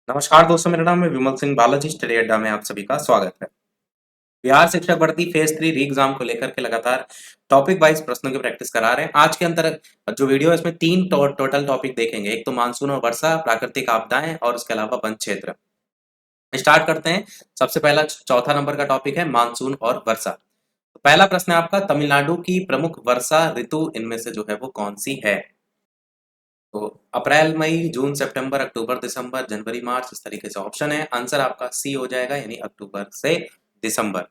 नमस्कार दोस्तों, मेरा नाम है विमल सिंह बालाजी। स्टडी अड्डा में आप सभी का स्वागत है। बिहार शिक्षक भर्ती फेज 3 री एग्जाम को लेकर के लगातार टॉपिक वाइज प्रश्नों की प्रैक्टिस करा रहे हैं। आज के अंतर जो वीडियो है इसमें तीन टोटल टॉपिक देखेंगे। एक तो मानसून और वर्षा, प्राकृतिक आपदाएं और उसके अलावा वन क्षेत्र। स्टार्ट करते हैं। सबसे पहला चौथा नंबर का टॉपिक है मानसून और वर्षा। तो पहला प्रश्न है आपका, तमिलनाडु की प्रमुख वर्षा ऋतु इनमें से जो है वो कौन सी है? तो अप्रैल, मई, जून, सितंबर, अक्टूबर, दिसंबर, जनवरी, मार्च, इस तरीके से ऑप्शन है। आंसर आपका सी हो जाएगा, यानी अक्टूबर से दिसंबर।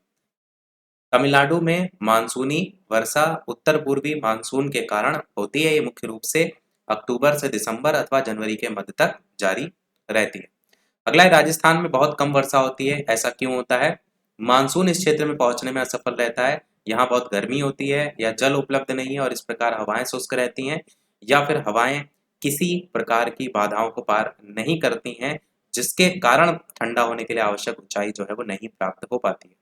तमिलनाडु में मानसूनी वर्षा उत्तर पूर्वी मानसून के कारण होती है। ये मुख्य रूप से अक्टूबर से दिसंबर अथवा जनवरी के मध्य तक जारी रहती है। अगला है, राजस्थान में बहुत कम वर्षा होती है। ऐसा क्यों होता है? मानसून इस क्षेत्र में पहुंचने में असफल रहता है, यहाँ बहुत गर्मी होती है या जल उपलब्ध नहीं है और इस प्रकार हवाएं शुष्क रहती हैं, या फिर हवाएं किसी प्रकार की बाधाओं को पार नहीं करती हैं, जिसके कारण ठंडा होने के लिए आवश्यक ऊंचाई जो है वो नहीं प्राप्त हो पाती है।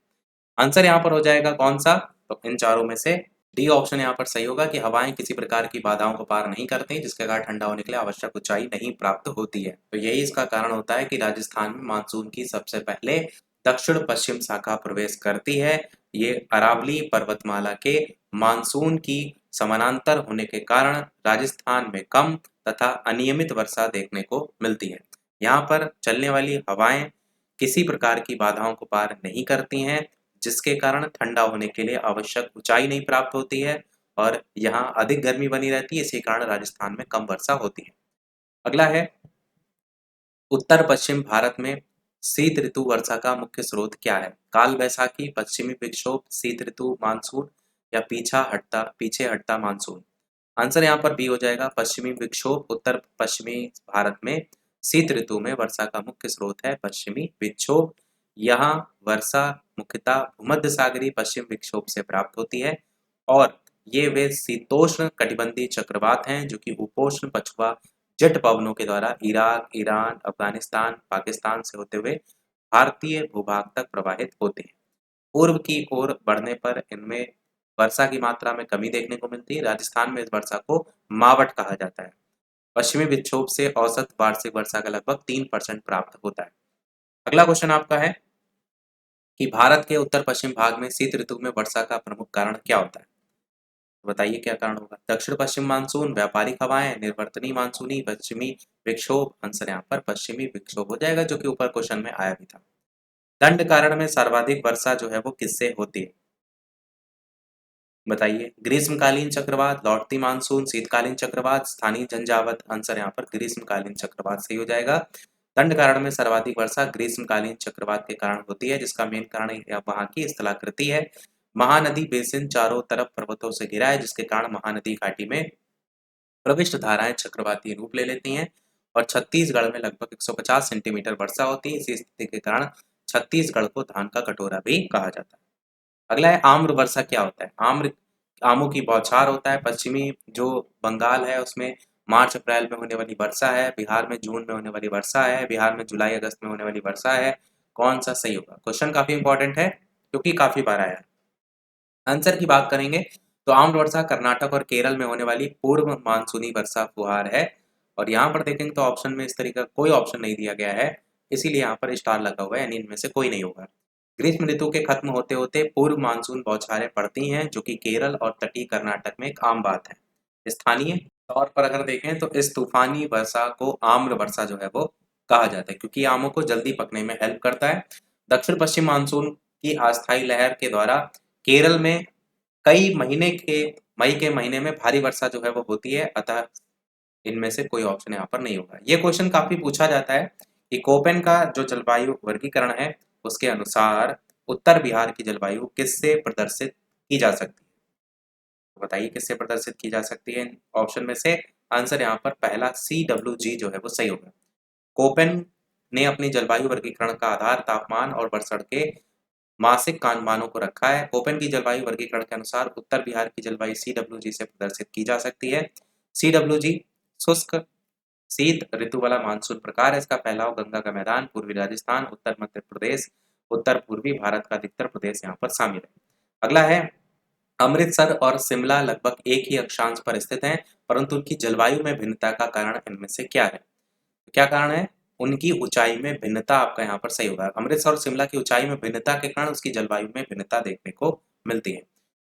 आंसर यहाँ पर हो जाएगा कौन सा? तो इन चारों में से डी ऑप्शन यहाँ पर सही होगा कि हवाएं किसी प्रकार की बाधाओं को पार नहीं करती, जिसके कारण ठंडा होने के लिए आवश्यक ऊंचाई नहीं प्राप्त होती है। तो यही इसका कारण होता है कि राजस्थान में मानसून की सबसे पहले दक्षिण पश्चिम शाखा प्रवेश करती है। ये अरावली पर्वतमाला के मानसून की समानांतर होने के कारण राजस्थान में कम तथा अनियमित वर्षा देखने को मिलती है। यहाँ पर चलने वाली हवाएं किसी प्रकार की बाधाओं को पार नहीं करती हैं, जिसके कारण ठंडा होने के लिए आवश्यक ऊंचाई नहीं प्राप्त होती है और यहाँ अधिक गर्मी बनी रहती है। इसी कारण राजस्थान में कम वर्षा होती है। अगला है, उत्तर पश्चिम भारत में शीत ऋतु वर्षा का मुख्य स्रोत क्या है? काल बैसाखी, पश्चिमी विक्षोभ, शीत ऋतु मानसून या पीछे हटता मानसून। आंसर यहाँ पर बी हो जाएगा, पश्चिमी विक्षोभ। उत्तर पश्चिमी भारत में शीत ऋतु में वर्षा का मुख्य स्रोत है पश्चिमी विक्षोभ। यहाँ वर्षा मुख्यतः भूमध्य सागरीय पश्चिम विक्षोभ से प्राप्त होती है और ये वे शीतोष्ण कटिबंधीय चक्रवात हैं जो कि उपोष्ण पछुआ जेट पवनों के द्वारा इराक, ईरान, अफगानिस्तान, पाकिस्तान से होते हुए भारतीय भूभाग तक प्रवाहित होते हैं। पूर्व की ओर बढ़ने पर इनमें वर्षा की मात्रा में कमी देखने को मिलती है। राजस्थान में इस वर्षा को मावट कहा जाता है। पश्चिमी विक्षोभ से औसत वार्षिक वर्षा का लगभग 3% प्राप्त होता है। अगला क्वेश्चन आपका है कि भारत के उत्तर पश्चिम भाग में शीत ऋतु में वर्षा का प्रमुख कारण क्या होता है? बताइए क्या कारण होगा? दक्षिण पश्चिम मानसून, व्यापारिक हवाएं, निर्वर्तनी मानसूनी, पश्चिमी विक्षोभ। आंसर यहाँ पर पश्चिमी विक्षोभ हो जाएगा, जो कि ऊपर क्वेश्चन में आया भी था। दंड कारण में सर्वाधिक वर्षा जो है वो किससे होती है? बताइए। ग्रीष्मकालीन चक्रवात, लौटती मानसून, शीतकालीन चक्रवात, स्थानीय झंझावात। आंसर यहाँ पर ग्रीष्मकालीन चक्रवात सही हो जाएगा। दंड कारण में सर्वाधिक वर्षा ग्रीष्मकालीन चक्रवात के कारण होती है, जिसका मेन कारण वहां की स्थलाकृति है। महानदी बेसिन चारों तरफ पर्वतों से घिरा है, जिसके कारण महानदी घाटी में प्रविष्ट धाराएं चक्रवाती रूप ले लेती हैं और छत्तीसगढ़ में लगभग 150 सेंटीमीटर वर्षा होती है। इसी स्थिति के कारण छत्तीसगढ़ को धान का कटोरा भी कहा जाता है। अगला है, आम्र वर्षा क्या होता है? आमों की बौछार होता है। पश्चिमी जो बंगाल है उसमें मार्च अप्रैल में होने वाली वर्षा है। बिहार में जून में होने वाली वर्षा है। बिहार में जुलाई अगस्त में होने वाली वर्षा है। कौन सा सही होगा? क्वेश्चन काफी इंपॉर्टेंट है क्योंकि काफी बार आया है। आंसर की बात करेंगे तो आम्र वर्षा कर्नाटक और केरल में होने वाली पूर्व मानसूनी वर्षा फुहार है। और यहाँ पर देखेंगे तो ऑप्शन में इस तरीके का कोई ऑप्शन नहीं दिया गया है, इसीलिए यहाँ पर स्टार लगा हुआ है, यानी इनमें से कोई नहीं होगा। ग्रीष्म ऋतु के खत्म होते होते पूर्व मानसून बौछारें पड़ती हैं, जो कि केरल और तटीय कर्नाटक में एक आम बात है। स्थानीय तौर पर अगर देखें तो इस तूफानी वर्षा को आम्र वर्षा जो है वो कहा जाता है, क्योंकि आमों को जल्दी पकने में हेल्प करता है। दक्षिण पश्चिम मानसून की अस्थायी लहर के द्वारा केरल में कई महीने के मई के महीने में भारी वर्षा जो है वो होती है, अतः इनमें से कोई ऑप्शन यहाँ पर नहीं होगा। ये क्वेश्चन काफी पूछा जाता है कि कोपेन का जो जलवायु वर्गीकरण है उसके अनुसार उत्तर बिहार की जलवायु किससे प्रदर्शित की जा सकती है? तो बताइए किससे प्रदर्शित की जा सकती है ऑप्शन में से? आंसर यहाँ पर पहला CWG जो है वो सही होगा। कोपेन ने अपनी जलवायु वर्गीकरण का आधार तापमान और वर्षण के मासिक मानों को रखा है। कोपेन की जलवायु वर्गीकरण के अनुसार उत्तर बिहार की जलवायु CWG से प्रदर्शित की जा सकती है। CWG शुष्क शीत ऋतु वाला मानसून प्रकार है। इसका फैलाव गंगा का मैदान, पूर्वी राजस्थान, उत्तर मध्य प्रदेश, उत्तर पूर्वी भारत का अधिकतर प्रदेश यहाँ पर शामिल है। अगला है, अमृतसर और शिमला लगभग एक ही अक्षांश पर स्थित हैं, परंतु उनकी जलवायु में भिन्नता का कारण इनमें से क्या है? क्या कारण है? उनकी ऊंचाई में भिन्नता आपका यहाँ पर सही होगा। अमृतसर और शिमला की ऊंचाई में भिन्नता के कारण उसकी जलवायु में भिन्नता देखने को मिलती है।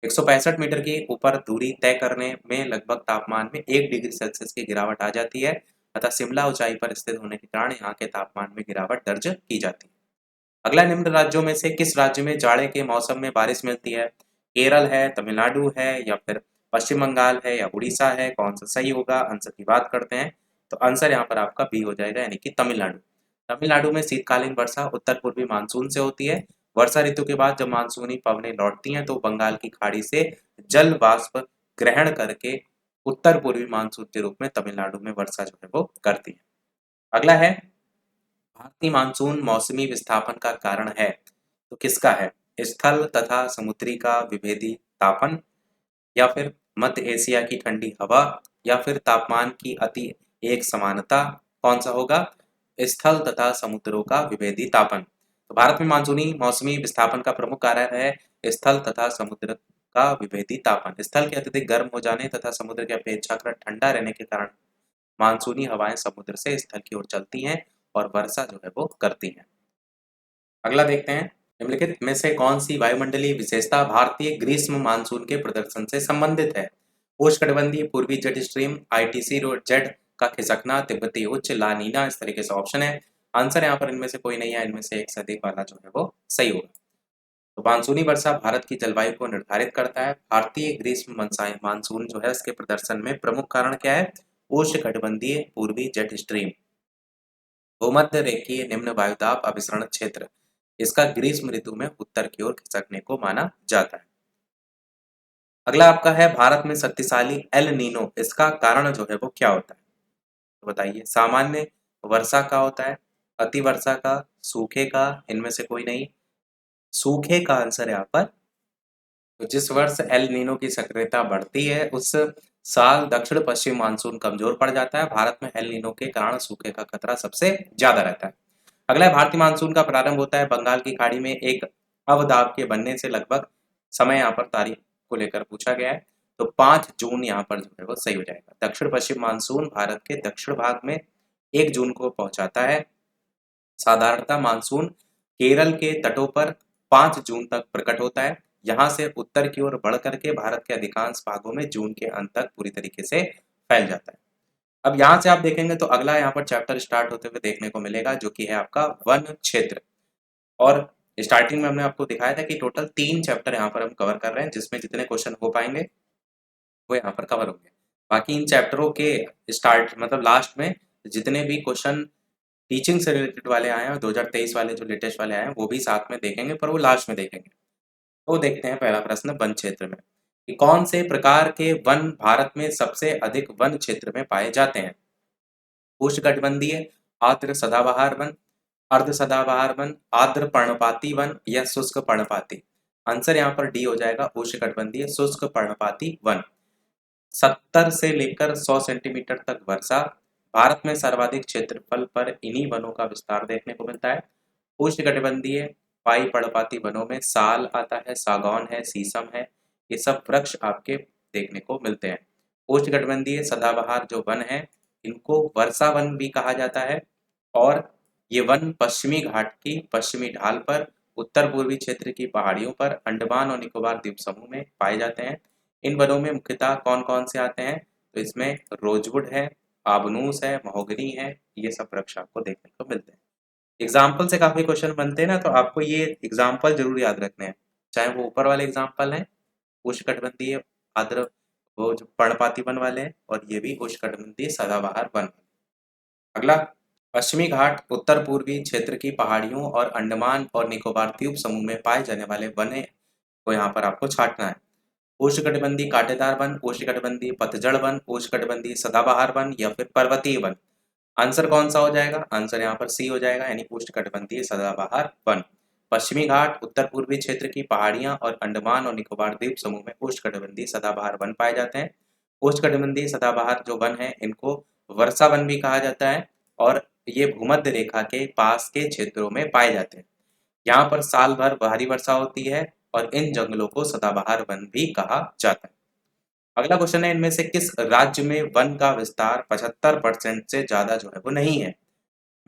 165 मीटर की ऊपर दूरी तय करने में लगभग तापमान में 1 डिग्री सेल्सियस की गिरावट आ जाती है, अतः शिमला ऊंचाई पर स्थित होने के कारण यहाँ के तापमान में गिरावट दर्ज की जाती है। अगला, निम्न राज्यों में से किस राज्य में जाड़े के मौसम में बारिश मिलती है? केरल है, तमिलनाडु है, या फिर पश्चिम बंगाल है, या उड़ीसा है? कौन सा सही होगा? आंसर की बात करते हैं तो आंसर यहाँ पर आपका बी हो जाएगा, यानी कि तमिलनाडु। तमिलनाडु में शीतकालीन वर्षा उत्तर पूर्वी मानसून से होती है। वर्षा ऋतु के बाद जब मानसूनी पवनें लौटती हैं तो बंगाल की खाड़ी से जल वाष्प ग्रहण करके उत्तर पूर्वी मानसून के रूप में तमिलनाडु में वर्षा जो है वो करती है। अगला है, भारतीय मानसून मौसमी विस्थापन का कारण है, तो किसका है? स्थल तथा समुद्री का विभेदी तापन, या फिर मध्य एशिया की ठंडी हवा, या फिर तापमान की अति एक समानता? कौन सा होगा? स्थल तथा समुद्रों का विभेदी तापन। तो भारत में मानसूनी मौसमी विस्थापन का प्रमुख कारण है स्थल तथा समुद्र का विभेदी तापन। स्थल के अत्यधिक गर्म हो जाने तथा समुद्र के अपेक्षाकृत ठंडा रहने के कारण मानसूनी हवाएं समुद्र से स्थल की ओर चलती हैं और वर्षा जो है वो करती हैं। अगला देखते हैं, निम्नलिखित में से कौन सी वायुमंडलीय विशेषता भारतीय ग्रीष्म मानसून के प्रदर्शन से संबंधित है? उष्णकटिबंधीय पूर्वी jet stream, ITC road jet का खिसकना, तिब्बती उच्च, ला नीना, इस तरीके से ऑप्शन है। आंसर यहाँ पर इनमें से कोई नहीं है, इनमें से एक से अधिक वाला जो है वो सही होगा। तो मानसूनी वर्षा भारत की जलवायु को निर्धारित करता है। भारतीय ग्रीष्म मानसून जो है इसके प्रदर्शन में प्रमुख कारण क्या है? उष्णकटिबंधीय पूर्वी जेट स्ट्रीम, भूमध्य रेखीय निम्न वायुदाब अभिसरण क्षेत्र, इसका ग्रीष्म ऋतु में उत्तर की ओर खिसकने को माना जाता है। अगला आपका है, भारत में शक्तिशाली एल नीनो, इसका कारण जो है वो क्या होता है? तो बताइए, सामान्य वर्षा का होता है, अति वर्षा का, सूखे का? इनमें से कोई नहीं, सूखे का आंसर यहाँ पर। तो जिस वर्ष एल नीनो की सक्रियता बढ़ती है उस साल दक्षिण पश्चिम मानसून कमजोर पड़ जाता है। भारत में एल नीनो के कारण सूखे का खतरा सबसे ज्यादा रहता है। अगला है, भारतीय मानसून का प्रारंभ होता है बंगाल की खाड़ी में एक अवदाब के बनने से लगभग समय यहाँ पर तारीख को लेकर पूछा गया है, तो 5 जून यहाँ पर जो है वो सही हो जाएगा। दक्षिण पश्चिम मानसून भारत के दक्षिण भाग में 1 जून को पहुंचाता है। साधारणतः मानसून केरल के तटों पर 5 जून तक प्रकट होता है, यहाँ से उत्तर की ओर बढ़ करके भारत के अधिकांश भागों में जून के अंत तक पूरी तरीके से फैल जाता है। अब यहाँ से आप देखेंगे तो अगला यहाँ पर चैप्टर स्टार्ट होते हुए देखने को मिलेगा, जो कि है आपका वन क्षेत्र। और स्टार्टिंग में हमने आपको दिखाया था कि टोटल 3 चैप्टर यहाँ पर हम कवर कर रहे हैं, जिसमें जितने क्वेश्चन हो पाएंगे वो यहाँ पर कवर होंगे। बाकी इन चैप्टरों के स्टार्ट मतलब लास्ट में जितने भी क्वेश्चन टीचिंग से रिलेटेड वाले आए हैं और 2023 वाले जो लेटेस्ट वाले आए हैं वो भी साथ में देखेंगे, पर वो लास्ट में देखेंगे। तो देखते हैं पहला प्रश्न वन क्षेत्र में, कि कौन से प्रकार के वन भारत में सबसे अधिक वन क्षेत्र में पाए जाते हैं? उष्णकटिबंधीय आर्द्र सदाबहार वन, अर्ध सदाबहार वन, आर्द्र पर्णपाती वन, या शुष्क पर्णपाती? आंसर यहाँ पर डी हो जाएगा, उष्णकटिबंधीय शुष्क पर्णपाती वन। 70 से लेकर 100 सेंटीमीटर तक वर्षा। भारत में सर्वाधिक क्षेत्रफल पर इन्हीं वनों का विस्तार देखने को मिलता है। उष्णकटिबंधीय पाई पर्णपाती वनों में साल आता है, सागौन है, शीशम है, ये सब वृक्ष आपके देखने को मिलते हैं। उष्णकटिबंधीय सदाबहार जो वन है इनको वर्षा वन भी कहा जाता है, और ये वन पश्चिमी घाट की पश्चिमी ढाल पर, उत्तर पूर्वी क्षेत्र की पहाड़ियों पर, अंडमान और निकोबार द्वीप समूह में पाए जाते हैं। इन वनों में मुख्यतः कौन कौन से आते हैं? तो इसमें रोजवुड है, आबनूस है, महोगनी है, ये सब वृक्ष आपको देखने को मिलते हैं। एग्जाम्पल से काफी क्वेश्चन बनते हैं ना, तो आपको ये एग्जाम्पल जरूर याद रखने हैं, चाहे वो ऊपर वाले एग्जाम्पल हैं उष्णकटिबंधीय आर्द्र वो जो पर्णपाती वन वाले हैं, और ये भी उष्णकटिबंधीय सदाबहार वन। अगला, पश्चिमी घाट उत्तर पूर्वी क्षेत्र की पहाड़ियों और अंडमान और निकोबार द्वीप समूह में पाए जाने वाले वन को यहाँ पर आपको छांटना है। उष्णकटिबंधीय कांटेदार वन, उष्णकटिबंधीय पतझड़ वन, उष्णकटिबंधीय सदाबहार वन, या फिर पर्वतीय वन? आंसर कौन सा हो जाएगा? आंसर यहाँ पर सी हो जाएगा, यानी उष्णकटिबंधीय सदाबहार वन। पश्चिमी घाट उत्तर पूर्वी क्षेत्र की पहाड़ियां और अंडमान और निकोबार द्वीप समूह में उष्णकटिबंधीय सदाबहार वन पाए जाते हैं। उष्णकटिबंधीय सदाबहार जो वन है इनको वर्षा वन भी कहा जाता है, और ये भूमध्य रेखा के पास के क्षेत्रों में पाए जाते हैं। यहाँ पर साल भर भारी वर्षा होती है, और इन जंगलों को सदाबहार वन भी कहा जाता है। अगला क्वेश्चन है, इनमें से किस राज्य में वन का विस्तार 75% से ज्यादा जो है वो नहीं है?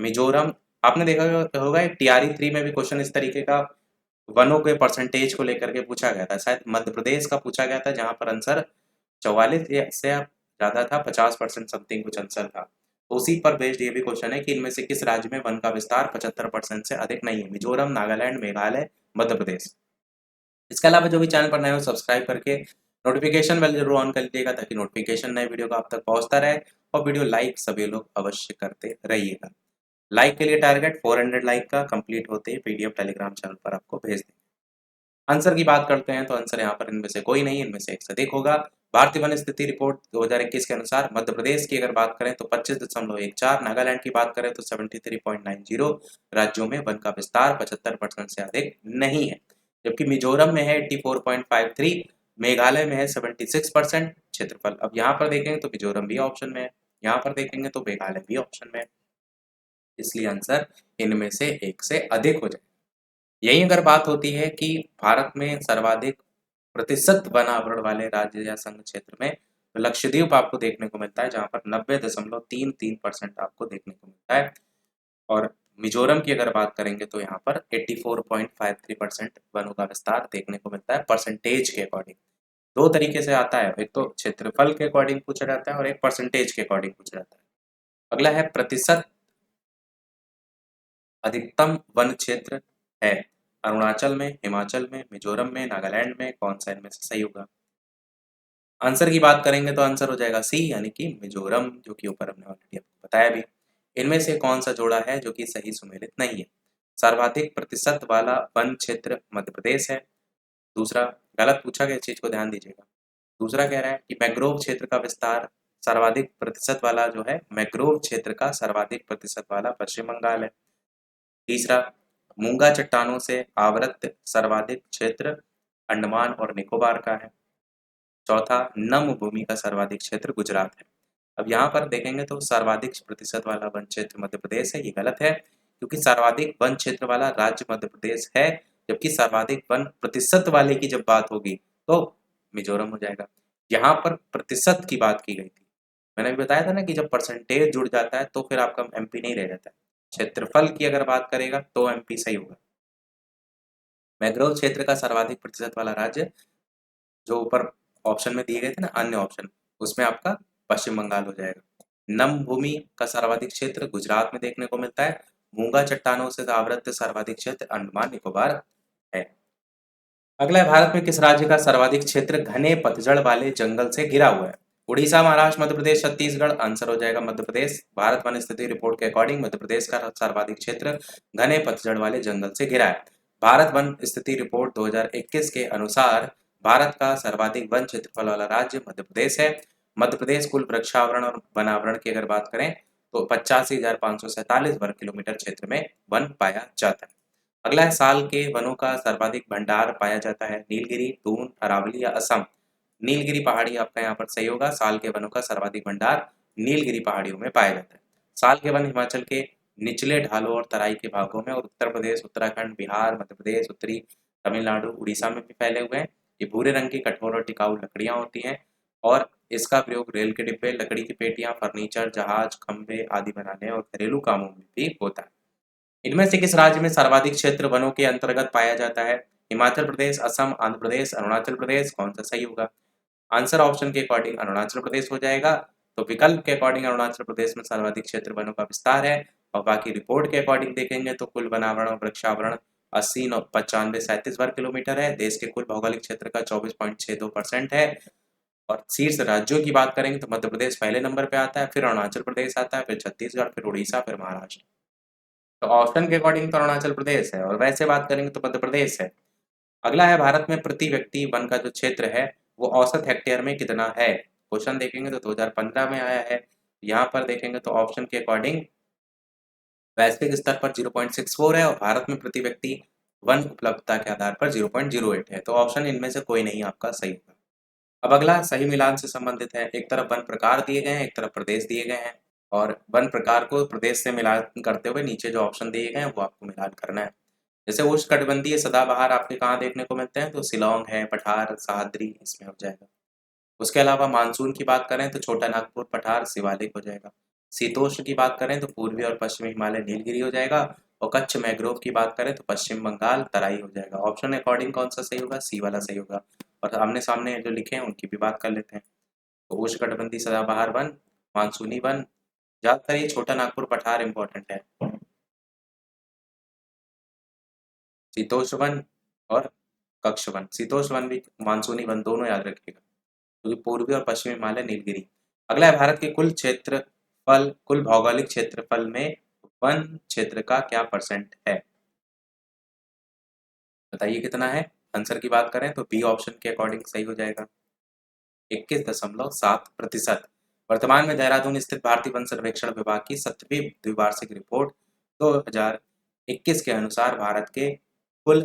मिजोरम। आपने देखा होगा टीआरई 3 में भी क्वेश्चन इस तरीके का वनों के परसेंटेज को लेकर के पूछा गया था, शायद मध्य प्रदेश का पूछा गया था, जहां पर आंसर 44 से ज्यादा था, 50% समथिंग कुछ आंसर था। तो उसी पर बेस्ड ये भी क्वेश्चन है कि इनमें से किस राज्य में वन का विस्तार 75% से अधिक नहीं है? मिजोरम, नागालैंड, मेघालय, मध्य प्रदेश। इसके अलावा जो भी चैनल पर नए हो सब्सक्राइब करके नोटिफिकेशन बेल जरूर ऑन कर लीजिएगा, ताकि नोटिफिकेशन नए वीडियो का आप तक पहुंचता रहे। और वीडियो लाइक सभी लोग अवश्य करते रहिएगा। लाइक के लिए टारगेट 400 लाइक का कंप्लीट होते ही पीडीएफ टेलीग्राम चैनल पर आपको भेज देंगे। आंसर की बात करते हैं तो आंसर यहाँ पर इनमें से कोई नहीं, इनमें से एक से अधिक होगा। भारतीय वन स्थिति रिपोर्ट 2021 के अनुसार मध्य प्रदेश की अगर बात करें तो 25.14, नागालैंड की बात करें तो 73.90, राज्यों में वन का विस्तार 75% से अधिक नहीं है। जबकि मिजोरम में है 84.53, मेघालय में है 76% क्षेत्रफल। अब यहाँ पर देखेंगे तो मिजोरम भी ऑप्शन में है, यहाँ पर देखेंगे तो मेघालय भी ऑप्शन में है, इसलिए आंसर इनमें से एक से अधिक हो जाए। यही अगर बात होती है कि भारत में सर्वाधिक प्रतिशत वन आवरण वाले राज्य या संघ क्षेत्र में, तो लक्षद्वीप आपको देखने को मिलता है, जहां पर 90.33% आपको देखने को मिलता है। और मिजोरम की अगर बात करेंगे तो यहाँ पर 84.53% वनों का विस्तार देखने को मिलता है परसेंटेज के अकॉर्डिंग। दो तरीके से आता है, एक तो क्षेत्रफल के अकॉर्डिंग पूछा जाता है और एक परसेंटेज के अकॉर्डिंग पूछा जाता है। अगला है प्रतिशत अधिकतम वन क्षेत्र है अरुणाचल में, हिमाचल में, मिजोरम में, नागालैंड में, कौन सा इनमें से सही होगा? आंसर की बात करेंगे तो आंसर हो जाएगा सी, यानी कि मिजोरम, जो कि ऊपर हमने ऑलरेडी आपको बताया भी। इनमें से कौन सा जोड़ा है जो कि सही सुमेलित नहीं है? सर्वाधिक प्रतिशत वाला वन क्षेत्र मध्य प्रदेश है। दूसरा गलत पूछा गया, इस चीज को ध्यान दीजिएगा। दूसरा कह रहा है कि मैंग्रोव क्षेत्र का विस्तार सर्वाधिक प्रतिशत वाला जो है, मैंग्रोव क्षेत्र का सर्वाधिक प्रतिशत वाला पश्चिम बंगाल है। तीसरा मूंगा चट्टानों से आवृत सर्वाधिक क्षेत्र अंडमान और निकोबार का है। चौथा नम भूमि का सर्वाधिक क्षेत्र गुजरात है। अब यहाँ पर देखेंगे तो सर्वाधिक प्रतिशत वाला वन क्षेत्र मध्य प्रदेश है, ये गलत है, क्योंकि सर्वाधिक वन क्षेत्र वाला राज्य मध्य प्रदेश है, जबकि सर्वाधिक वन प्रतिशत वाले की जब बात होगी तो मिजोरम हो जाएगा। यहाँ पर प्रतिशत की बात की गई थी, मैंने भी बताया था ना कि जब परसेंटेज जुड़ जाता है तो फिर आपका एमपी नहीं रह जाता है। क्षेत्रफल की अगर बात करेगा तो एमपी सही होगा। मैंग्रोव क्षेत्र का सर्वाधिक प्रतिशत वाला राज्य जो ऊपर ऑप्शन में दिए गए थे ना, अन्य ऑप्शन, उसमें आपका पश्चिम बंगाल हो जाएगा। नम भूमि का सर्वाधिक क्षेत्र गुजरात में देखने को मिलता है। मूंगा चट्टानों से आवृत सर्वाधिक क्षेत्र अंडमान निकोबार है। अगला है, भारत में किस राज्य का सर्वाधिक क्षेत्र घने पतझड़ वाले जंगल से घिरा हुआ है? उड़ीसा, महाराष्ट्र, मध्य प्रदेश, छत्तीसगढ़। आंसर हो जाएगा मध्य प्रदेश। भारत वन स्थिति रिपोर्ट के अकॉर्डिंग मध्य प्रदेश का सर्वाधिक क्षेत्र घने पतझड़ वाले जंगल से घिरा है। भारत वन स्थिति रिपोर्ट 2021 के अनुसार भारत का सर्वाधिक वन क्षेत्रफल वाला राज्य मध्य प्रदेश है। मध्य प्रदेश कुल वृक्षावरण और वनावरण की अगर बात करें तो 85,547 वर्ग किलोमीटर क्षेत्र में वन पाया जाता है। अगला है, साल के वनों का सर्वाधिक भंडार पाया जाता है नीलगिरी, दून, अरावली या असम। नीलगिरी पहाड़ी आपका यहाँ पर सही होगा। साल के वनों का सर्वाधिक भंडार नीलगिरी पहाड़ियों में पाया जाता है। साल के वन हिमाचल के निचले ढालों और तराई के भागों में और उत्तर प्रदेश, उत्तराखंड, बिहार, मध्य प्रदेश, उत्तरी तमिलनाडु, उड़ीसा में भी फैले हुए हैं। ये भूरे रंग की कठोर और टिकाऊ लकड़ियां होती हैं और इसका प्रयोग रेल के डिब्बे, लकड़ी की पेटियां, फर्नीचर, जहाज, खंबे आदि बनाने और घरेलू कामों में भी होता है। इनमें से किस राज्य में सर्वाधिक क्षेत्र वनों के अंतर्गत पाया जाता है? हिमाचल प्रदेश, असम, आंध्र प्रदेश, अरुणाचल प्रदेश। कौन सा सही होगा? आंसर ऑप्शन के अकॉर्डिंग अरुणाचल प्रदेश हो जाएगा। तो विकल्प के अकॉर्डिंग अरुणाचल प्रदेश में सर्वाधिक क्षेत्र वनों का विस्तार है। और बाकी रिपोर्ट के अकॉर्डिंग देखेंगे तो कुल वनावरण और वृक्षावरण 80, 95, 37 वर्ग किलोमीटर है। देश के कुल भौगोलिक क्षेत्र का 24.62% है। और शीर्ष राज्यों की बात करेंगे तो मध्य प्रदेश पहले नंबर पे आता है, फिर अरुणाचल प्रदेश आता है, फिर छत्तीसगढ़, फिर उड़ीसा, फिर महाराष्ट्र। तो ऑप्शन के अकॉर्डिंग तो अरुणाचल प्रदेश है और वैसे बात करेंगे तो मध्य प्रदेश है। अगला है, भारत में प्रति व्यक्ति वन का जो क्षेत्र है वो औसत हेक्टेयर में कितना है? क्वेश्चन देखेंगे तो 2015 में आया है। यहाँ पर देखेंगे तो ऑप्शन के अकॉर्डिंग वैश्विक स्तर पर 0.64 है और भारत में प्रति व्यक्ति वन उपलब्धता के आधार पर 0.08 है। तो ऑप्शन इनमें से कोई नहीं आपका सही होगा। अब अगला सही मिलान से संबंधित है। एक तरफ वन प्रकार दिए गए हैं, एक तरफ प्रदेश दिए गए हैं, और वन प्रकार को प्रदेश से मिलान करते हुए नीचे जो ऑप्शन दिए गए हैं वो आपको मिलान करना है। जैसे उष्णकटिबंधीय सदाबहार आपके कहाँ देखने को मिलते हैं? तो शिलोंग है, पठार, सह्याद्री, इसमें हो जाएगा। उसके अलावा मानसून की बात करें तो छोटा नागपुर, पठार, शिवालिक हो जाएगा। शीतोष्ण की बात करें तो पूर्वी और पश्चिमी हिमालय नीलगिरी हो जाएगा, और कच्छ मैंग्रोव की बात करें तो पश्चिम बंगाल तराई हो जाएगा। ऑप्शन अकॉर्डिंग कौन सा सही होगा? सी वाला सही होगा। और आमने सामने जो लिखे हैं उनकी भी बात कर लेते हैं। तो उष्णकटिबंधीय सदाबहार वन, मानसूनी वन, ज्यादातर ये छोटा नागपुर पठार इंपॉर्टेंट है, शीतोष्ण वन और कक्ष वन। शीतोष्ण वन भी मानसूनी वन दोनों याद रखिएगा, क्योंकि पूर्वी और पश्चिमी हिमालय नीलगिरी। अगला है भारत के कुल भौगोलिक क्षेत्रफल में वन क्षेत्र का क्या परसेंट है? बताइए कितना है? आंसर की बात करें तो बी ऑप्शन के अकॉर्डिंग सही हो जाएगा, 21.7%। वर्तमान में देहरादून स्थित भारतीय वन सर्वेक्षण विभाग की 7वीं द्विवार्षिक रिपोर्ट 2021 के अनुसार भारत के कुल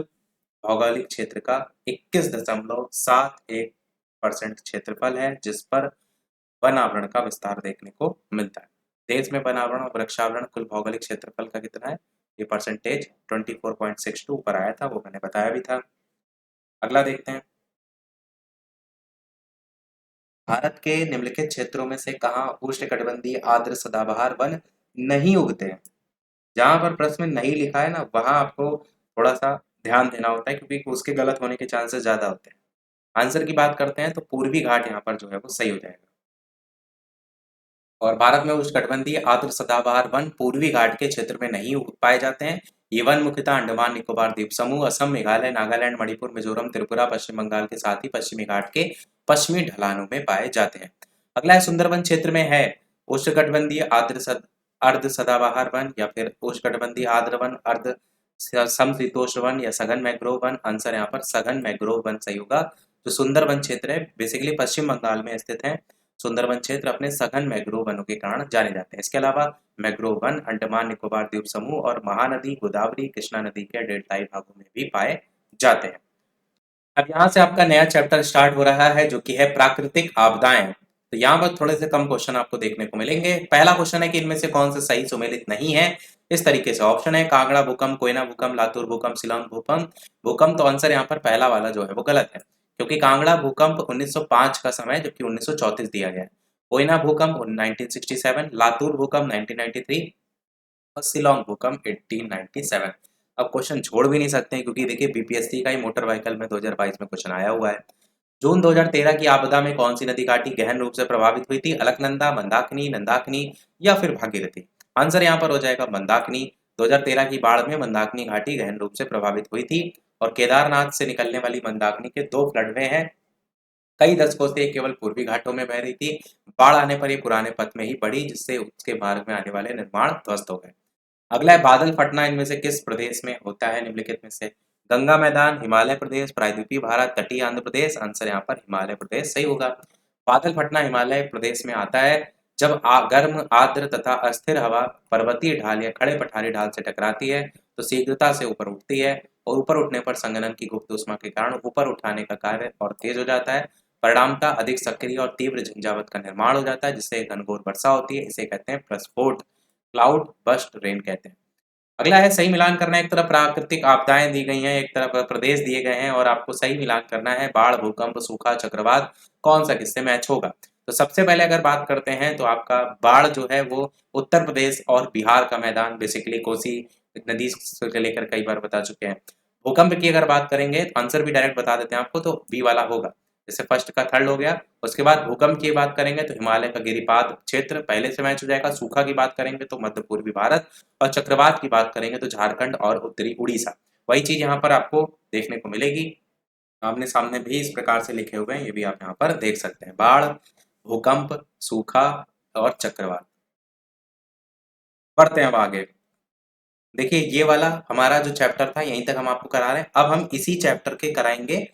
भौगोलिक क्षेत्र का 21.71% क्षेत्रफल है, जिस पर वन आवरण का विस्तार देखने को मिलता है। देश में वन आवरण और वृक्षावरण कुल भौगोलिक क्षेत्रफल का कितना है? ये परसेंटेज 24.62 ऊपर आया था, वो मैंने बताया भी था। अगला देखते हैं, भारत के निम्नलिखित क्षेत्रों में से कहाँ उष्णकटिबंधीय आर्द्र सदाबहार वन नहीं उगते हैं? जहां पर प्रश्न में नहीं लिखा है ना, वहां आपको थोड़ा सा ध्यान देना होता है, क्योंकि उसके गलत होने के चांसेस ज्यादा होते हैं। आंसर की बात करते हैं तो पूर्वी घाट यहाँ पर जो है वो सही हो जाएगा। और भारत में उष्णकटिबंधीय आर्द्र सदाबहार वन पूर्वी घाट के क्षेत्र में नहीं पाए जाते हैं। ये वन मुख्यतः अंडमान निकोबार द्वीप समूह, असम, मेघालय, नागालैंड, मणिपुर, मिजोरम, त्रिपुरा, पश्चिम बंगाल के साथ ही पश्चिमी घाट के पश्चिमी ढलानों में पाए जाते हैं। अगला है सुंदरवन क्षेत्र में है उष्णकटिबंधीय अर्ध सदाबहार वन, या फिर उष्णकटिबंधीय आर्द्र वन, अर्ध समशीतोष्ण वन, या सघन मैंग्रोव वन। आंसर यहाँ पर सघन मैंग्रोव वन सही होगा। जो सुंदरवन क्षेत्र है बेसिकली पश्चिम बंगाल में स्थित है। सुंदरवन क्षेत्र अपने सघन मैंग्रोव वनों के कारण जाने जाते हैं। इसके अलावा मैंग्रोव वन अंडमान निकोबार द्वीप समूह और महानदी, गोदावरी, कृष्णा नदी के डेल्टाई भागों में भी पाए जाते हैं। अब यहाँ से आपका नया चैप्टर स्टार्ट हो रहा है, जो कि है प्राकृतिक आपदाएं। तो यहाँ पर थोड़े से कम क्वेश्चन आपको देखने को मिलेंगे। पहला क्वेश्चन है कि इनमें से कौन से सही सुमेलित नहीं है? इस तरीके से ऑप्शन है कांगड़ा भूकंप, कोयना भूकंप, लातूर भूकंप, शिलांग भूकंप। तो आंसर यहाँ पर पहला वाला जो है वो गलत है, क्योंकि कांगड़ा भूकंप 1905 का समय, जबकि 1934 दिया गया है। कोयना भूकंप 1967, लातूर भूकंप 1993 और शिलांग भूकंप 1897। अब क्वेश्चन छोड़ भी नहीं सकते हैं, क्योंकि देखिए बीपीएससी का ही मोटर व्हीकल में 2022 में क्वेश्चन आया हुआ है। जून 2013 की आपदा में कौन सी नदी घाटी गहन रूप से प्रभावित हुई थी? अलकनंदा, मंदाकिनी, नंदाकिनी या फिर भागीरथी। आंसर यहाँ पर हो जाएगा मंदाकिनी। 2013 की बाढ़ में मंदाकिनी घाटी गहन रूप से प्रभावित हुई थी, और केदारनाथ से निकलने वाली मंदाकिनी के 2 फ्लडवे हैं। कई दशकों से केवल पूर्वी घाटों में बह रही थी। बाढ़ आने पर ये पुराने पथ में ही बढ़ी, जिससे उसके मार्ग में आने वाले निर्माण ध्वस्त हो गए। अगला है बादल फटना इनमें से किस प्रदेश में होता है? निम्नलिखित में से गंगा मैदान, हिमालय प्रदेश, प्रायद्वीपीय भारत, तटीय आंध्र प्रदेश। आंसर यहाँ पर हिमालय प्रदेश सही होगा। बादल फटना हिमालय प्रदेश में आता है जब गर्म, आर्द्र तथा अस्थिर हवा पर्वतीय ढाल या खड़े पठारी ढाल से टकराती है तो शीघ्रता से ऊपर उठती है, और ऊपर उठने पर संघनन की गुप्त ऊष्मा के कारण ऊपर उठाने का कार्य और तेज हो जाता है। परिणामतः अधिक सक्रिय और तीव्र झंझावत का निर्माण हो जाता है, जिससे घनघोर वर्षा होती है। इसे कहते हैं प्रस्फोट, क्लाउड बस्ट रेन कहते हैं। अगला है सही मिलान करना है। एक तरफ प्राकृतिक आपदाएं दी गई हैं, एक तरफ प्रदेश दिए गए हैं, और आपको सही मिलान करना है। बाढ़, भूकंप, सूखा, चक्रवात, कौन सा किससे मैच होगा? तो सबसे पहले अगर बात करते हैं तो आपका बाढ़ जो है वो उत्तर प्रदेश और बिहार का मैदान, बेसिकली कोसी नदी से लेकर कई बार बता चुके हैं। भूकंप की अगर बात करेंगे तो आंसर भी डायरेक्ट बता देते हैं आपको, तो बी वाला होगा। जैसे फर्स्ट का थर्ड हो गया। उसके बाद भूकंप की बात करेंगे तो हिमालय का गिरिपाद क्षेत्र पहले से मैच हो जाएगा। सूखा की बात करेंगे तो मध्य पूर्वी भारत, और चक्रवात की बात करेंगे तो झारखंड और उत्तरी उड़ीसा। वही चीज यहाँ पर आपको देखने को मिलेगी। आमने सामने भी इस प्रकार से लिखे हुए हैं, ये भी आप यहाँ पर देख सकते हैं। बाढ़, भूकंप, सूखा और चक्रवात। बढ़ते हैं अब आगे। देखिए ये वाला हमारा जो चैप्टर था यहीं तक हम आपको करा रहे हैं। अब हम इसी चैप्टर के कराएंगे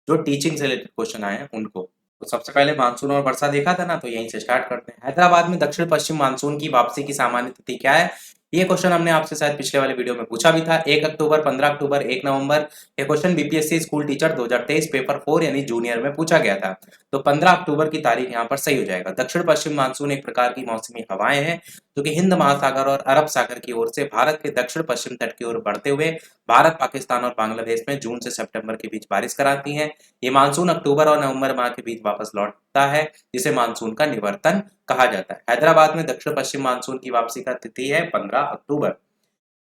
जो टीचिंग से रिलेटेड क्वेश्चन आए हैं उनको। तो सबसे पहले मानसून और वर्षा देखा था ना, तो यहीं से स्टार्ट करते हैं। हैदराबाद में दक्षिण पश्चिम मानसून की वापसी की सामान्य तिथि क्या है? ये क्वेश्चन हमने आपसे शायद पिछले वाले वीडियो में पूछा भी था। 1 अक्टूबर, 15 अक्टूबर, 1 नवंबर। ये question BPSC school teacher 2023 paper 4 यानी जूनियर में पूछा गया था। तो 15 अक्टूबर की तारीख यहाँ पर सही हो जाएगा। दक्षिण पश्चिम मानसून एक प्रकार की मौसमी हवाएं हैं जो कि हिंद महासागर और अरब सागर की ओर से भारत के दक्षिण पश्चिम तट की ओर बढ़ते हुए भारत, पाकिस्तान और बांग्लादेश में जून से सितंबर के बीच बारिश कराती हैं। ये मानसून अक्टूबर और नवंबर माह के बीच वापस लौटता है, जिसे मानसून का निवर्तन कहा जाता है। हैदराबाद में दक्षिण पश्चिम मानसून की वापसी का तिथि है 15 अक्टूबर।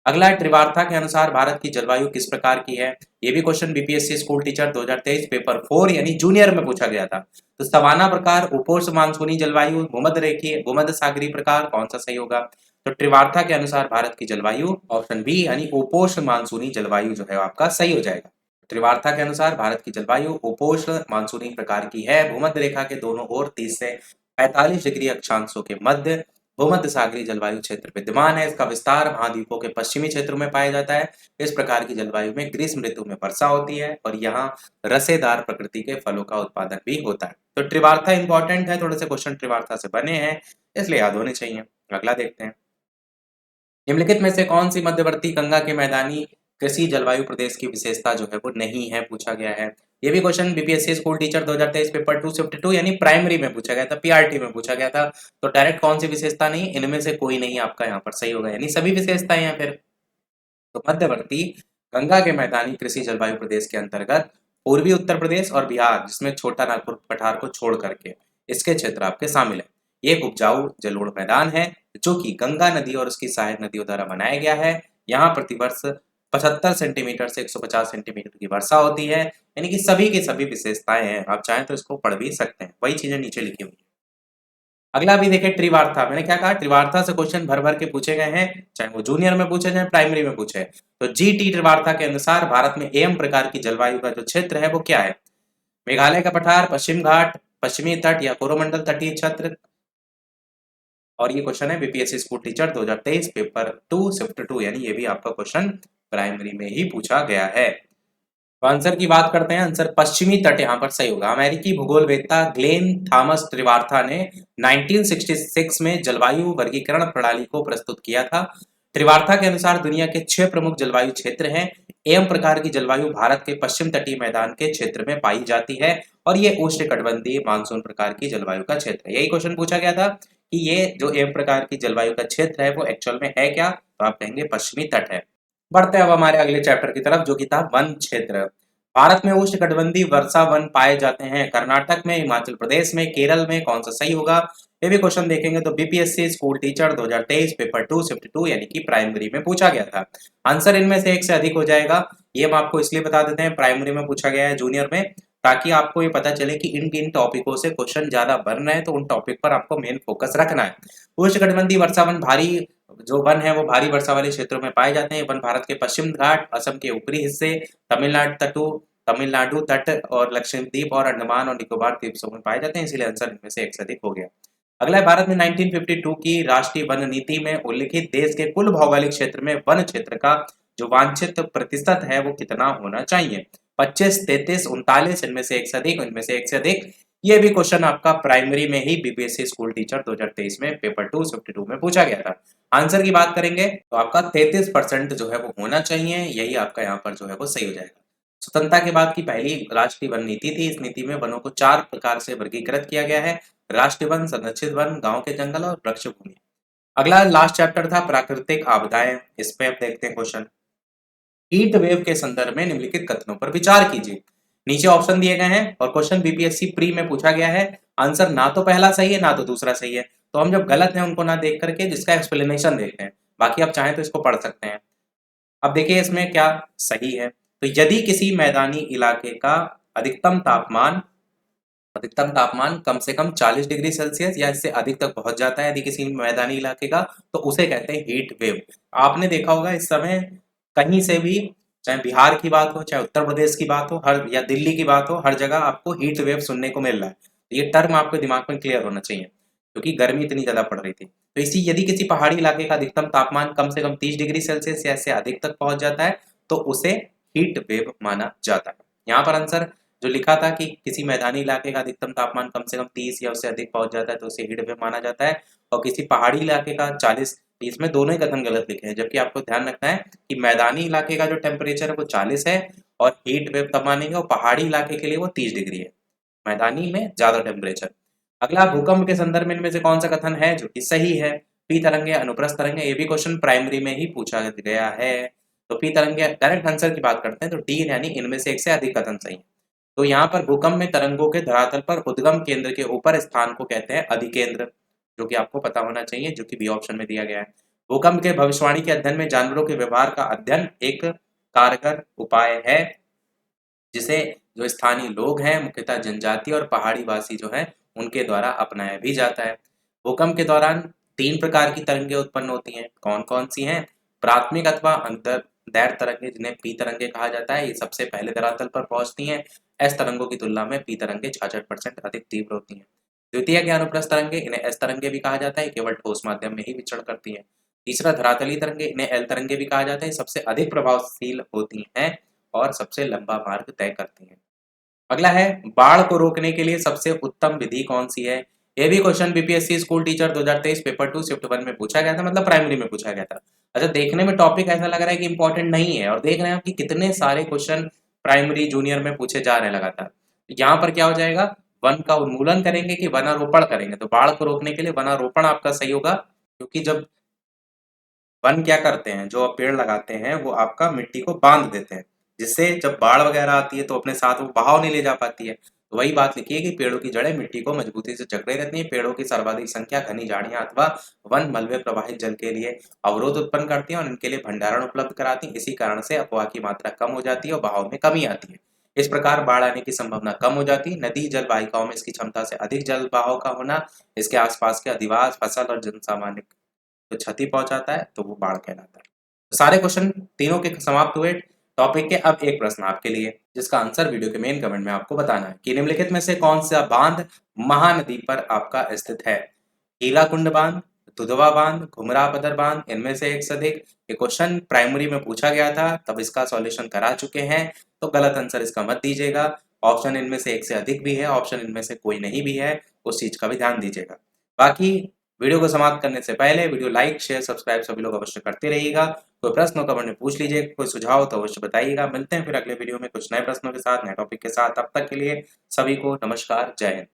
अगला है, त्रिवार्ता के अनुसार भारत की जलवायु किस प्रकार की है? ये भी question BPSC school teacher 2023 paper 4 यानी जूनियर में पूछा गया था। तो सवाना प्रकार, उपोष्ण मानसूनी जलवायु, भूमध्य रेखीय, भूमध्य सागरीय प्रकार, कौन सा सही होगा? तो त्रिवार्ता के अनुसार भारत की जलवायु ऑप्शन बी यानी उपोष्ण मानसूनी जलवायु जो है आपका सही हो जाएगा। त्रिवार्ता के अनुसार भारत की जलवायु उपोष्ण मानसूनी प्रकार की है। भूमध्य रेखा के दोनों ओर 30 से 45 डिग्री अक्षांशों के मध्य भूमध्य सागरीय जलवायु क्षेत्र विद्यमान है। इसका विस्तार महाद्वीपों के पश्चिमी क्षेत्रों में पाया जाता है। इस प्रकार की जलवायु में ग्रीष्म ऋतु में वर्षा होती है और यहाँ रसेदार प्रकृति के फलों का उत्पादन भी होता है। तो त्रिवार्ता इंपॉर्टेंट है, थोड़े से क्वेश्चन त्रिवार्ता से बने हैं, इसलिए याद होने चाहिए। अगला देखते हैं, निम्नलिखित में से कौन सी मध्यवर्ती गंगा के मैदानी कृषि जलवायु प्रदेश की विशेषता जो है वो नहीं है, पूछा गया है। ये भी question BPSC school teacher 2023 paper 252 यानी प्राइमरी में पूछा गया था, पीआरटी में पूछा गया था। तो डायरेक्ट कौन सी विशेषता नहीं, इनमें से कोई नहीं आपका यहाँ पर सही होगा, यानी सभी विशेषताएं हैं फिर। तो मध्यवर्ती गंगा के मैदानी कृषि जलवायु प्रदेश के अंतर्गत पूर्वी उत्तर प्रदेश और बिहार, जिसमें छोटा नागपुर पठार को छोड़ करके इसके क्षेत्र आपके शामिल है। ये एक उपजाऊ जलोढ़ मैदान है जो कि गंगा नदी और उसकी सहायक नदियों द्वारा बनाया गया है। यहाँ प्रतिवर्ष 75 सेंटीमीटर से 150 सेंटीमीटर की वर्षा होती है, यानी कि सभी की सभी विशेषताएं हैं। आप चाहें तो इसको पढ़ भी सकते हैं, वही चीजें नीचे लिखी हुई है। अगला भी देखें, त्रिवार्ता। मैंने क्या कहा, त्रिवार्ता से क्वेश्चन भर भर के पूछे गए हैं, चाहे वो जूनियर में पूछे जाए प्राइमरी में पूछे। तो जीटी त्रिवार्ता के अनुसार भारत में एम प्रकार की जलवायु का जो क्षेत्र है वो क्या है? मेघालय का पठार, पश्चिम घाट, पश्चिमी तट या कोरोमंडल तटीय क्षेत्र। और ये क्वेश्चन है BPSC school teacher 2023 paper 2 shift 2, यानी ये भी आपका क्वेश्चन प्राइमरी में ही पूछा गया है। तो आंसर की बात करते हैं, आंसर पश्चिमी तट यहाँ पर सही होगा। अमेरिकी भूगोलवेत्ता ग्लेन थॉमस त्रिवार्ता ने 1966 में जलवायु वर्गीकरण प्रणाली को प्रस्तुत किया था। त्रिवार्ता के अनुसार दुनिया के 6 प्रमुख जलवायु क्षेत्र हैं। एम प्रकार की जलवायु भारत के पश्चिम तटीय मैदान के क्षेत्र में पाई जाती है और ये उष्णकटिबंधीय मानसून प्रकार की जलवायु का क्षेत्र है। यही क्वेश्चन पूछा गया था कि ये जो एम प्रकार की जलवायु का क्षेत्र है वो एक्चुअल में है क्या, तो आप कहेंगे पश्चिमी तट है। बढ़ते हैं अब हमारे अगले चैप्टर की तरफ, जो कि था वन क्षेत्र। भारत में उष्णकटिबंधीय वर्षा वन पाए जाते हैं। कर्नाटक में, हिमाचल प्रदेश में, केरल में, कौन सा सही होगा? ये भी क्वेश्चन देखेंगे तो BPSC school teacher 2023 paper 2 shift 2 यानी कि प्राइमरी में पूछा गया था। आंसर इनमें से एक से अधिक हो जाएगा। ये हम आपको इसलिए बता देते हैं, प्राइमरी में पूछा गया है, जूनियर में, ताकि आपको ये पता चले कि इन किन टॉपिकों से क्वेश्चन ज्यादा बन रहे हैं, तो उन टॉपिक पर आपको मेन फोकस रखना है। उष्णकटिबंधीय वर्षा वन भारी जो वन है वो भारी वर्षा वाले क्षेत्रों में पाए जाते हैं। वन भारत के पश्चिम घाट, असम के ऊपरी हिस्से, तमिलनाडु तट और लक्षद्वीप और अंडमान और निकोबार द्वीप समूह में पाए जाते हैं, इसलिए आंसर इनमें से एक से अधिक हो गया। अगला है, भारत में 1952 की राष्ट्रीय वन नीति में उल्लिखित देश के कुल भौगोलिक क्षेत्र में वन क्षेत्र का जो वांछित प्रतिशत है वो कितना होना चाहिए? 25, 33, 39, इनमें से एक से अधिक, इनमें से एक से अधिक। ये भी क्वेश्चन आपका प्राइमरी में ही बीपीएससी स्कूल टीचर 2023 में पेपर 2 शिफ्ट 2 में पूछा गया था। आंसर की बात करेंगे तो आपका 33% जो है वो होना चाहिए, यही आपका यहाँ पर जो है वो सही हो जाएगा। स्वतंत्रता के बाद की पहली राष्ट्रीय वन नीति थी। इस नीति में वनों को 4 प्रकार से वर्गीकृत किया गया है: राष्ट्रीय वन, संरक्षित वन, गांव के जंगल और वृक्ष भूमि। अगला लास्ट चैप्टर था प्राकृतिक आपदाएं। इस पे अब देखते हैं क्वेश्चन। हीट वेव के संदर्भ में निम्नलिखित कथनों पर विचार कीजिए। नीचे ऑप्शन दिए गए हैं और क्वेश्चन बीपीएससी प्री में पूछा गया है। आंसर ना तो पहला सही है ना तो दूसरा सही है, तो हम जब गलत है उनको ना देख करके जिसका एक्सप्लेनेशन देखते हैं, बाकी आप चाहें तो इसको पढ़ सकते हैं। अब देखिए इसमें क्या सही है। तो यदि किसी मैदानी इलाके का अधिकतम तापमान कम से कम 40 डिग्री सेल्सियस या इससे अधिक तक पहुंच जाता है यदि किसी मैदानी इलाके का, तो उसे कहते हैं हीट वेव। आपने देखा होगा इस समय कहीं से भी, चाहे बिहार की बात हो, चाहे उत्तर प्रदेश की बात हो, हर या दिल्ली की बात हो, हर जगह आपको हीट वेव सुनने को मिल रहा है। ये टर्म आपके दिमाग में क्लियर होना चाहिए, क्योंकि गर्मी इतनी ज्यादा पड़ रही थी। तो इसी यदि किसी पहाड़ी इलाके का अधिकतम तापमान कम से कम 30 डिग्री सेल्सियस या इससे अधिक तक पहुंच जाता है तो उसे हीट वेव माना जाता है। यहाँ पर आंसर जो लिखा था कि किसी मैदानी इलाके का अधिकतम तापमान कम से कम 30 या उससे अधिक पहुंच जाता है तो उसे हीट वेव माना जाता है, और किसी पहाड़ी इलाके का 40, इसमें दोनों ही कथन गलत लिखे हैं, जबकि आपको ध्यान रखना है कि मैदानी इलाके का जो टेम्परेचर है वो 40 है और हीट वेव तब मानेंगे, और पहाड़ी इलाके के लिए वो 30 डिग्री है, मैदानी में ज्यादा टेम्परेचर। अगला, भूकंप के संदर्भ में इनमें से कौन सा कथन है जो कि सही है? पी तरंगे, अनुप्रस्थ तरंगे, ये भी क्वेश्चन प्राइमरी में ही पूछा गया है। तो पी तरंगे डायरेक्ट आंसर की बात करते हैं तो डी यानी इनमें से एक से अधिक कथन सही है। तो यहाँ पर भूकंप में तरंगों के धरातल पर उद्गम केंद्र के ऊपर स्थान को कहते हैं अधिकेंद्र, जो कि आपको पता होना चाहिए, जो कि बी ऑप्शन में दिया गया है। भूकंप के भविष्यवाणी के अध्ययन में जानवरों के व्यवहार का अध्ययन एक कारगर उपाय है, जिसे जो स्थानीय लोग हैं, मुख्यतः जनजाति और पहाड़ी वासी जो है, उनके द्वारा अपनाया भी जाता है। भूकंप के दौरान 3 प्रकार की तरंगे उत्पन्न होती हैं। कौन-कौन सी हैं? प्राथमिक अथवा अंतर्दैर्घ्य तरंगे, जिन्हें पी तरंगे कहा जाता है, ये सबसे पहले धरातल पर पहुंचती हैं। एस तरंगों की तुलना में पी तरंगे 66% अधिक तीव्र होती हैं। द्वितीय के अनुप्रस्थ तरंगे, इन्हें एस तरंगे भी कहा जाता है, केवल ठोस माध्यम में ही विचरण करती हैं। तीसरा धरातलीय तरंगे, इन्हें एल तरंगे भी कहा जाता है, सबसे अधिक प्रभावशील होती हैं और सबसे लंबा मार्ग तय करती हैं। अगला है, बाढ़ को रोकने के लिए सबसे उत्तम विधि कौन सी है? ये भी question BPSC school teacher 2023 paper 2 shift 1 में पूछा गया था, मतलब प्राइमरी में पूछा गया था। अच्छा, देखने में टॉपिक ऐसा लग रहा है कि इंपॉर्टेंट नहीं है, और देख रहे हैं आप कि कितने सारे क्वेश्चन प्राइमरी जूनियर में पूछे जा रहे हैं लगातार। यहाँ पर क्या हो जाएगा, वन का उन्मूलन करेंगे कि वनारोपण करेंगे? तो बाढ़ को रोकने के लिए वनारोपण आपका सही होगा, क्योंकि जब वन क्या करते हैं, जो पेड़ लगाते हैं, वो आपका मिट्टी को बांध देते हैं, जिससे जब बाढ़ वगैरह आती है तो अपने साथ वो बहाव नहीं ले जा पाती है। तो वही बात लिखी है कि पेड़ों की जड़ें मिट्टी को मजबूती से जकड़े रहती हैं। पेड़ों की सर्वाधिक संख्या घनी झाड़ियां अथवा वन मलबे प्रवाहित जल के लिए अवरोध उत्पन्न करती हैं और इनके लिए भंडारण उपलब्ध कराती हैं। इसी कारण से अफवाह की मात्रा कम हो जाती है और बहाव में कमी आती है। इस प्रकार बाढ़ आने की संभावना कम हो जाती है। नदी जल वाहिकाओं में इसकी क्षमता से अधिक जल बहाव का होना इसके आसपास के अधिवास, फसल और जनसामान्य को क्षति पहुंचाता है, तो वो बाढ़ कहलाता है। तो सारे क्वेश्चन तीनों के समाप्त हुए टॉपिक के। अब एक प्रश्न आपके लिए, जिसका आंसर वीडियो के मेन कमेंट में आपको बताना है कि निम्नलिखित में से कौन सा बांध महानदी पर आपका स्थित है? हीलाकुंड बांध, दुधवा बांध, घुमरा बदर बांध, इनमें से एक से अधिक। ये क्वेश्चन प्राइमरी में पूछा गया था, तब इसका सॉल्यूशन करा चुके हैं, तो गलत आंसर इसका मत दीजिएगा। ऑप्शन इनमें से एक से अधिक भी है, ऑप्शन इनमें से कोई नहीं भी है, उस चीज का भी ध्यान दीजिएगा। बाकी वीडियो को समाप्त करने से पहले वीडियो लाइक, शेयर, सब्सक्राइब सभी लोग अवश्य करते रहिएगा। कोई प्रश्न हो कमेंट में पूछ लीजिए, कोई सुझाव हो तो अवश्य बताइएगा। मिलते हैं फिर अगले वीडियो में कुछ नए प्रश्नों के साथ, नए टॉपिक के साथ। तब तक के लिए सभी को नमस्कार, जय हिंद।